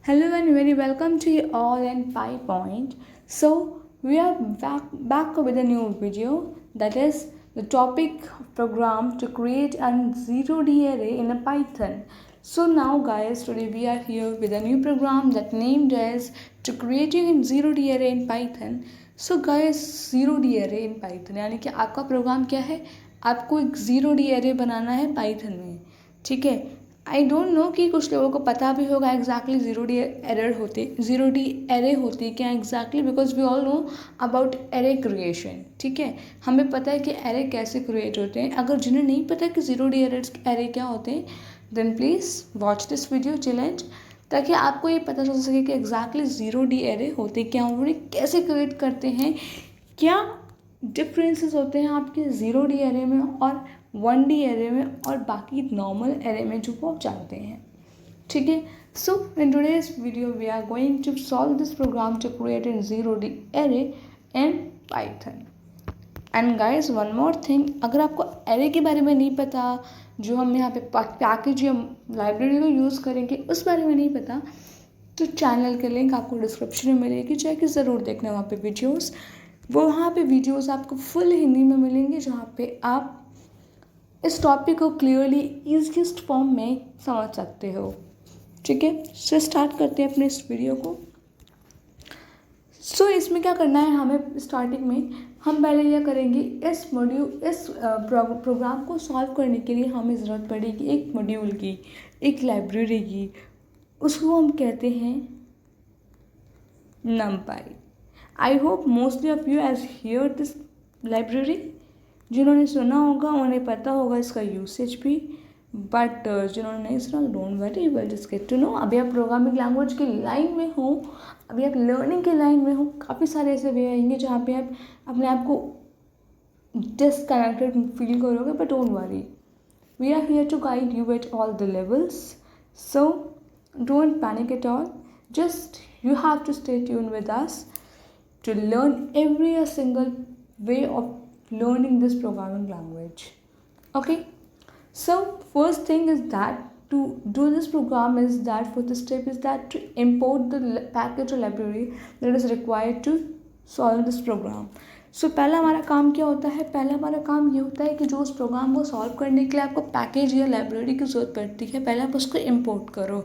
Hello and very welcome to you all in Pi Point. So we are back with a new video, that is the topic program to create a zero D array in a Python. So now guys, today we are here with a new program that named as to creating a zero D array in Python. So guys, zero D array in Python यानी कि आपका programme क्या है, आपको एक zero D array बनाना है Python में. ठीक है, आई डोंट नो कि कुछ लोगों को पता भी होगा एग्जैक्टली ज़ीरो डी एरे होती क्या exactly, because we all know about array creation. ठीक है, हमें पता है कि एरे कैसे क्रिएट होते हैं. अगर जिन्हें नहीं पता कि ज़ीरो डी एरे क्या होते हैं, then please watch this video challenge, ताकि आपको ये पता चल सके कि एग्जैक्टली ज़ीरो डी एरे होते क्या, उन्होंने कैसे क्रिएट करते हैं, क्या डिफरेंसेस होते हैं आपके ज़ीरो डी एरे में और वन डी एरे में और बाकी नॉर्मल एरे में जो वो जानते हैं. ठीक है, so in today's video we are going to solve this program to create in zero D array in Python. And guys one more thing, अगर आपको एरे के बारे में नहीं पता, जो हम यहाँ पे पैकेज या लाइब्रेरी को यूज़ करेंगे उस बारे में नहीं पता, तो चैनल के लिंक आपको डिस्क्रिप्शन में मिलेगी, जाके ज़रूर देखना वहाँ पे वीडियोज़. वहाँ पे वीडियोज़ आपको फुल हिंदी में मिलेंगे, जहाँ पे आप इस टॉपिक को क्लियरली ईजीएस्ट फॉर्म में समझ सकते हो. ठीक है, सो स्टार्ट करते हैं अपने इस वीडियो को. सो इसमें क्या करना है, हमें स्टार्टिंग में हम पहले यह करेंगे, इस प्रोग्राम को सॉल्व करने के लिए हमें ज़रूरत पड़ेगी एक मॉड्यूल की, एक लाइब्रेरी की. उसको हम कहते हैं numpy. I hope mostly of you has here this library. जिन्होंने सुना होगा उन्हें पता होगा इसका यूसेज भी, बट जिन्होंने नहीं सुना don't worry, will just get to know. अभी आप प्रोग्रामिंग लैंग्वेज की लाइन में हो, अभी आप लर्निंग की लाइन में हो. काफ़ी सारे ऐसे वे आएंगे जहाँ पे आप अपने आप को डिसकनेक्टेड फील करोगे, but don't worry, we are here to guide you at all the levels. So don't panic at all, just you have to stay tuned with us to learn every single way of learning this programming language. Okay, so first thing is that to do this program is that for this step is that to import the package or library that is required to solve this program. सो पहला हमारा काम क्या होता है, पहला हमारा काम ये होता है कि जो उस प्रोग्राम को सॉल्व करने के लिए आपको पैकेज या लाइब्रेरी की ज़रूरत पड़ती है, पहले आप उसको इंपोर्ट करो,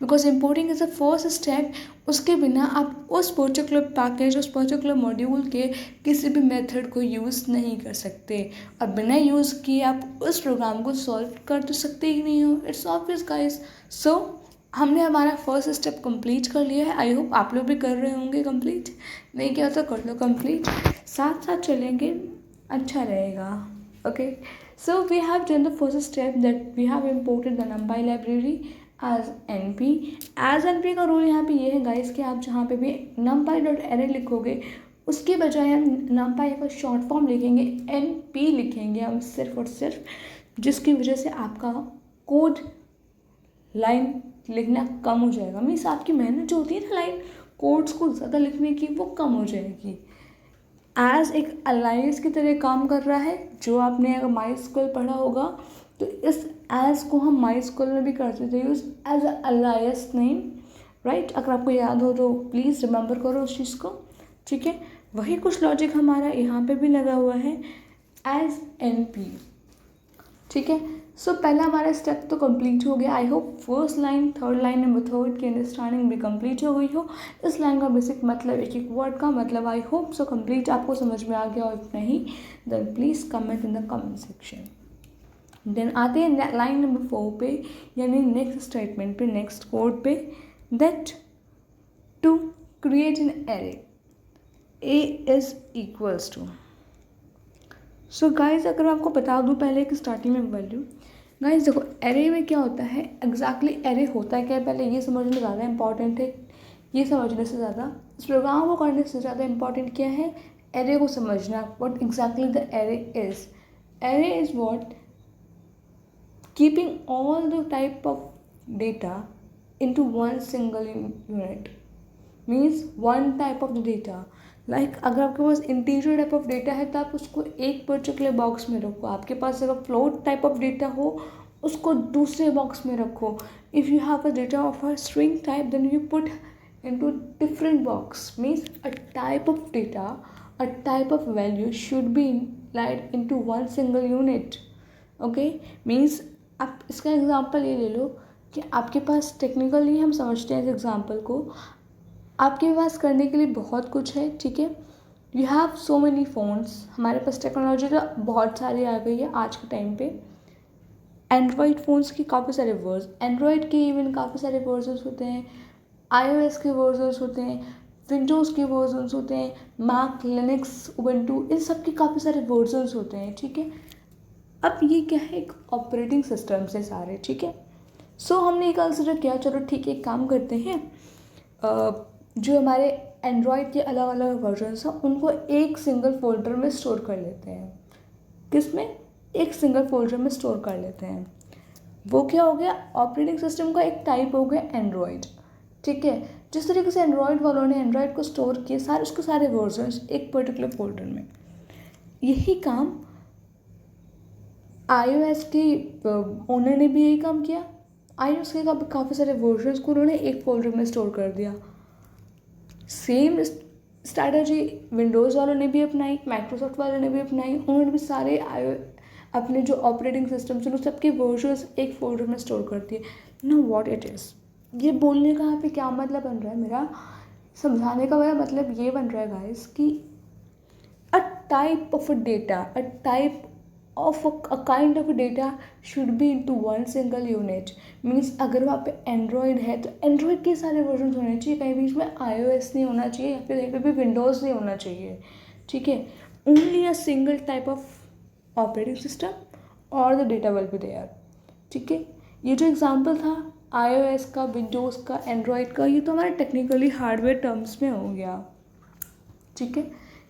because importing is the first step. उसके बिना आप उस पर्टिकुलर पैकेज, उस पर्टिकुलर मॉड्यूल के किसी भी मेथड को यूज़ नहीं कर सकते, और बिना यूज़ किए आप उस प्रोग्राम को सॉल्व कर तो सकते ही नहीं हो. It's obvious guys. सो हमने हमारा फर्स्ट स्टेप कंप्लीट कर लिया है. आई होप आप लोग भी कर रहे होंगे कंप्लीट. नहीं किया तो कर लो कंप्लीट, साथ साथ चलेंगे, अच्छा रहेगा. Okay, so we have done the first step that we have imported the numpy library as np. As np का रूल यहाँ पे ये है गाइस कि आप जहाँ पे भी numpy.array लिखोगे, उसके बजाय हम numpy का शॉर्ट फॉर्म लिखेंगे, np लिखेंगे हम सिर्फ और सिर्फ, जिसकी वजह से आपका कोड लाइन लिखना कम हो जाएगा. मीन्स आपकी मेहनत जो होती है ना लाइन कोड्स को ज़्यादा लिखने की, वो कम हो जाएगी. एज एक अलाइस की तरह काम कर रहा है. जो आपने अगर माइस्क्यूएल पढ़ा होगा तो इस एज को हम माइस्क्यूएल में भी करते थे use as alias name, right. अगर आपको याद हो तो प्लीज़ रिमेंबर करो उस चीज़ को. ठीक है, वही कुछ लॉजिक हमारा यहाँ पे भी लगा हुआ है एज np. ठीक है, सो पहला हमारा स्टेप तो कंप्लीट हो गया. I hope first line, third line, number third की अंडरस्टैंडिंग भी कंप्लीट हो गई हो. इस लाइन का बेसिक मतलब, एक एक वर्ड का मतलब आई होप सो कंप्लीट आपको समझ में आ गया, और इफ नहीं then please comment in the comment section. Then आते हैं लाइन नंबर 4 पे, यानी नेक्स्ट स्टेटमेंट पे, नेक्स्ट कोड पे, that to create an array A is equals to. So guys अगर मैं आपको बता दूँ पहले कि स्टार्टिंग में वैल्यू, गाइज देखो एरे में क्या होता है एग्जैक्टली, एरे होता है क्या पहले ये समझना ज़्यादा इंपॉर्टेंट है. ये समझने से ज़्यादा, इस प्रोग्राम को करने से ज़्यादा इंपॉर्टेंट क्या है, एरे को समझना. What exactly the array is. Array is what keeping all the type of data into one single unit, means one type of the data. Like अगर आपके पास इंटीजर टाइप ऑफ डेटा है तो आप उसको एक पर्टिकुलर बॉक्स में रखो. आपके पास अगर फ्लोट टाइप ऑफ डेटा हो उसको दूसरे बॉक्स में रखो. If you have a data of a string type then you put into different box. Means a type of data, a type of value should be laid into one single unit. Okay, means आप इसका example ये ले लो कि आपके पास technically हम समझते हैं इस एग्जांपल को, आपके पास करने के लिए बहुत कुछ है. ठीक है, you have so many phones. हमारे पास टेक्नोलॉजी तो बहुत सारी आ गई है आज के टाइम पे. एंड्रॉयड फ़ोन्स की काफ़ी सारे एंड्रॉयड के इवन काफ़ी सारे वर्जन होते हैं, iOS के वर्जन्स होते हैं, विंडोज़ के वर्जन्स होते हैं, मैक, लिनक्स, उबंटू, इन सब के काफ़ी सारे वर्जन्स होते हैं. ठीक है, अब ये क्या है, एक ऑपरेटिंग सिस्टम से सारे. ठीक है, सो हमने ये कंसिडर किया, चलो ठीक है एक काम करते हैं, जो हमारे एंड्रॉयड के अलग अलग वर्जन्स हैं उनको एक सिंगल फोल्डर में स्टोर कर लेते हैं. किस में? एक सिंगल फोल्डर में स्टोर कर लेते हैं. वो क्या हो गया, ऑपरेटिंग सिस्टम का एक टाइप हो गया एंड्रॉयड. ठीक है, जिस तरीके से एंड्रॉयड वालों ने एंड्रॉयड को स्टोर किए उसके सारे वर्जन्स एक पर्टिकुलर फोल्डर में, यही काम iOS के ओनर ने भी यही काम किया. iOS के काफ़ी सारे वर्जन्स को उन्होंने एक फोल्डर में स्टोर कर दिया. सेम स्ट्रैटेजी विंडोज़ वालों ने भी अपनाई, माइक्रोसॉफ्ट वालों ने भी अपनाई. उन्होंने भी सारे अपने जो ऑपरेटिंग सिस्टम्स हैं सबके वर्जन्स एक फोल्डर में स्टोर कर दिए. नो व्हाट इट इज़, ये बोलने का यहाँ पे क्या मतलब बन रहा है, मेरा समझाने का मेरा मतलब ये बन रहा है गाइस कि a type of a data, a type of a kind of data should be into one single unit. Means अगर वहाँ पे एंड्रॉयड है तो एंड्रॉयड के सारे वर्जन होने चाहिए, कहीं बीच में iOS नहीं होना चाहिए या फिर कहीं पे भी विंडोज़ नहीं होना चाहिए. ठीक है, only a single type of operating system और the data will be there. ठीक है, ये जो एग्जाम्पल था iOS का, विंडोज़ का, एंड्रॉयड का, ये तो हमारे टेक्निकली हार्डवेयर टर्म्स में हो गया. ठीक है,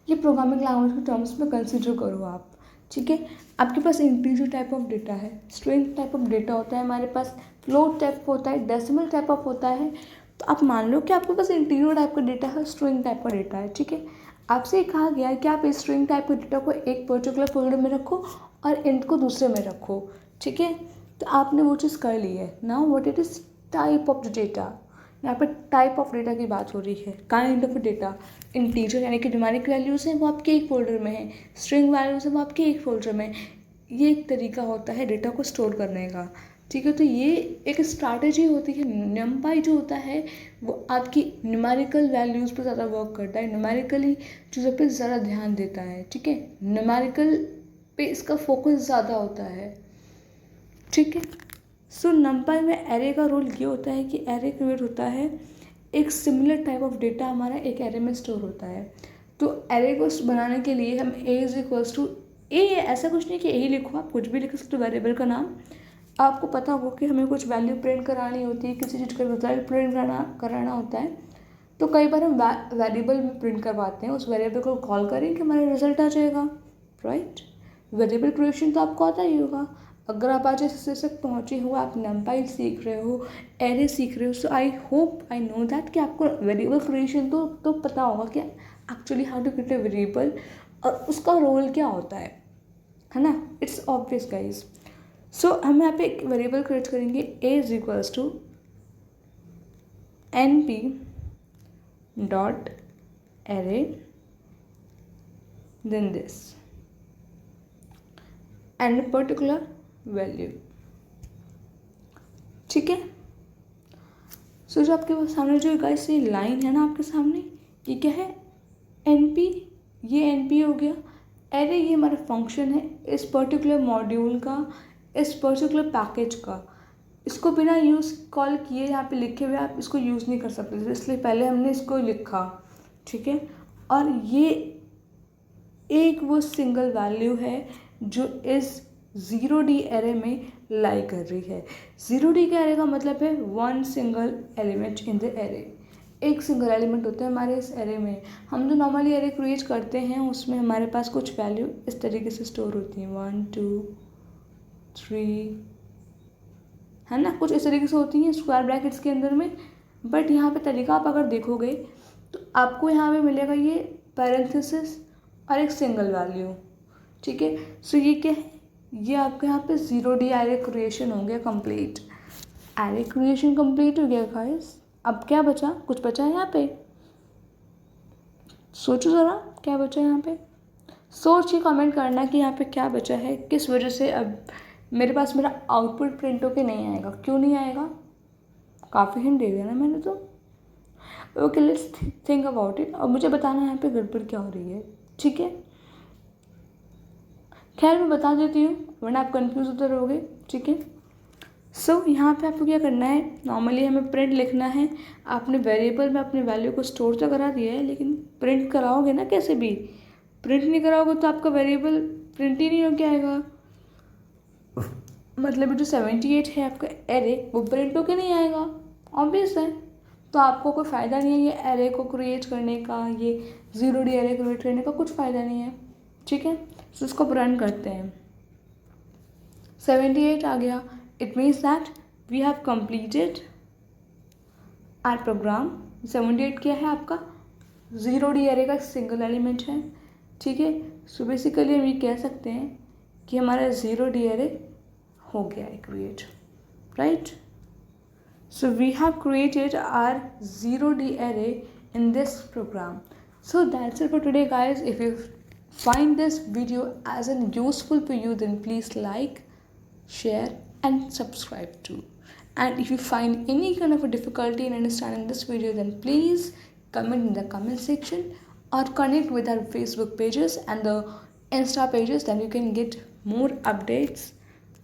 ये प्रोग्रामिंग लैंग्वेज के टर्म्स में कंसिडर करो आप. ठीक है, आपके पास इंटीजर टाइप ऑफ डेटा है, स्ट्रिंग टाइप ऑफ डेटा होता है, हमारे पास फ्लोट टाइप होता है, डेसिमल टाइप ऑफ होता है. तो आप मान लो कि आपके पास इंटीजर टाइप का डेटा है, स्ट्रिंग टाइप का डेटा है. ठीक है, आपसे ये कहा गया है कि आप इस स्ट्रिंग टाइप के डेटा को एक पर्टिकुलर फोल्डर में रखो और इंट को दूसरे में रखो. ठीक है, तो आपने वो चीज़ कर ली है. Now what it is type of the data. यहाँ पर टाइप ऑफ डेटा की बात हो रही है, काइंड ऑफ डेटा. इंटीजर यानी कि न्यूमेरिक वैल्यूज़ हैं वो आपके एक फोल्डर में है, स्ट्रिंग वैल्यूज़ हैं वो आपके एक फोल्डर में. ये एक तरीका होता है डेटा को स्टोर करने का. ठीक है, तो ये एक स्ट्रैटेजी होती है. नंपाई जो होता है वो आपकी न्यूमेरिकल वैल्यूज़ पर ज़्यादा वर्क करता है, न्यूमेरिकली चीज़ों पर ज़्यादा ध्यान देता है. ठीक है, न्यूमेरिकल पे इसका फोकस ज़्यादा होता है. ठीक है, सो नंपाई में एरे का रोल ये होता है कि एरे क्रिएट होता है, एक सिमिलर टाइप ऑफ डेटा हमारा एक एरे में स्टोर होता है. तो एरे को बनाने के लिए हम ए इज इक्वल्स टू ए, ऐसा कुछ नहीं कि ए ही लिखो, आप कुछ भी लिख सकते हो वेरिएबल का नाम. आपको पता होगा कि हमें कुछ वैल्यू प्रिंट करानी होती है, किसी चीज़ का रिजल्ट प्रिंट कराना होता है, तो कई बार हम वेरिएबल में प्रिंट करवाते हैं. उस वेरिएबल को कॉल करें कि हमारा रिजल्ट आ जाएगा. राइट, वेरिएबल क्रिएशन तो आपको आता ही होगा. अगर आप आज इस स्टेज तक पहुँचे हो, आप नंपाई सीख रहे हो, एरे सीख रहे हो, so I hope I know that कि आपको वेरिएबल क्रिएशन तो पता होगा कि actually how to create a variable और उसका रोल क्या होता है ना. It's obvious guys. सो हम यहाँ पे एक वेरिएबल क्रिएट करेंगे, a is equals to np dot array then this and particular value. ठीक है, सो जो आपके सामने जो गाइस ये लाइन है ना आपके सामने, ये क्या है, np. ये np हो गया. एरे ये हमारा फंक्शन है इस पर्टिकुलर मॉड्यूल का, इस पर्टिकुलर पैकेज का. इसको बिना यूज़ कॉल किए यहाँ पे लिखे हुए आप इसको यूज़ नहीं कर सकते, इसलिए पहले हमने इसको लिखा. ठीक है, और ये एक वो सिंगल वैल्यू है जो इस 0D एरे में लाई कर रही है. 0D के एरे का मतलब है one single element in the array. एक सिंगल एलिमेंट होता है हमारे इस एरे में. हम जो नॉर्मली एरे क्रिएट करते हैं उसमें हमारे पास कुछ वैल्यू इस तरीके से स्टोर होती हैं, 1 2 3, है ना, कुछ इस तरीके से होती हैं स्क्वायर ब्रैकेट्स के अंदर में. बट यहाँ पे तरीका आप अगर देखोगे तो आपको यहाँ पे मिलेगा ये पैरेंथेसिस और एक सिंगल वैल्यू. ठीक है, सो ये क्या है, ये आपके यहाँ पे 0D एरे क्रिएशन हो गया कंप्लीट। एरे क्रिएशन कंप्लीट हो गया गाइस। अब क्या बचा, कुछ बचा है यहाँ पे? सोचो ज़रा क्या बचा है यहाँ पे। सोच के कमेंट करना कि यहाँ पे क्या बचा है, किस वजह से अब मेरे पास मेरा आउटपुट प्रिंट होके नहीं आएगा, क्यों नहीं आएगा। काफ़ी हिंट दे दिया ना मैंने तो। Okay let's think about it. और मुझे बताना यहाँ पे गड़बड़ क्या हो रही है, ठीक है। खैर मैं बता देती हूँ वरना आप कंफ्यूज होते रहोगे, ठीक है। सो यहाँ पे आपको क्या करना है, नॉर्मली हमें प्रिंट लिखना है। आपने वेरिएबल में अपने वैल्यू को स्टोर तो करा दिया है, लेकिन प्रिंट कराओगे ना कैसे भी। प्रिंट नहीं कराओगे तो आपका वेरिएबल प्रिंट ही नहीं होके आएगा। मतलब जो 78 है आपका एरे वो प्रिंट होके नहीं आएगा, ऑब्वियस है। तो आपको कोई फ़ायदा नहीं है ये एरे को क्रिएट करने का, ये 0D एरे क्रिएट करने का कुछ फ़ायदा नहीं है, ठीक है। तो इसको रन करते हैं। 78 आ गया। It means that we have completed our program. 78 क्या है आपका 0D एरे का सिंगल एलिमेंट है, ठीक है। सो बेसिकली हम ये कह सकते हैं कि हमारा 0D एरे हो गया है create, right. So we have created our 0D array in this program. So that's it for today guys. If you find this video as useful for you, then please like, share and subscribe too. And if you find any kind of a difficulty in understanding this video, then please comment in the comment section or connect with our Facebook pages and the Insta pages, then you can get more updates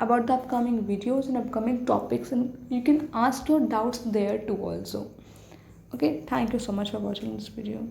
about the upcoming videos and upcoming topics, and you can ask your doubts there too also. Okay, thank you so much for watching this video.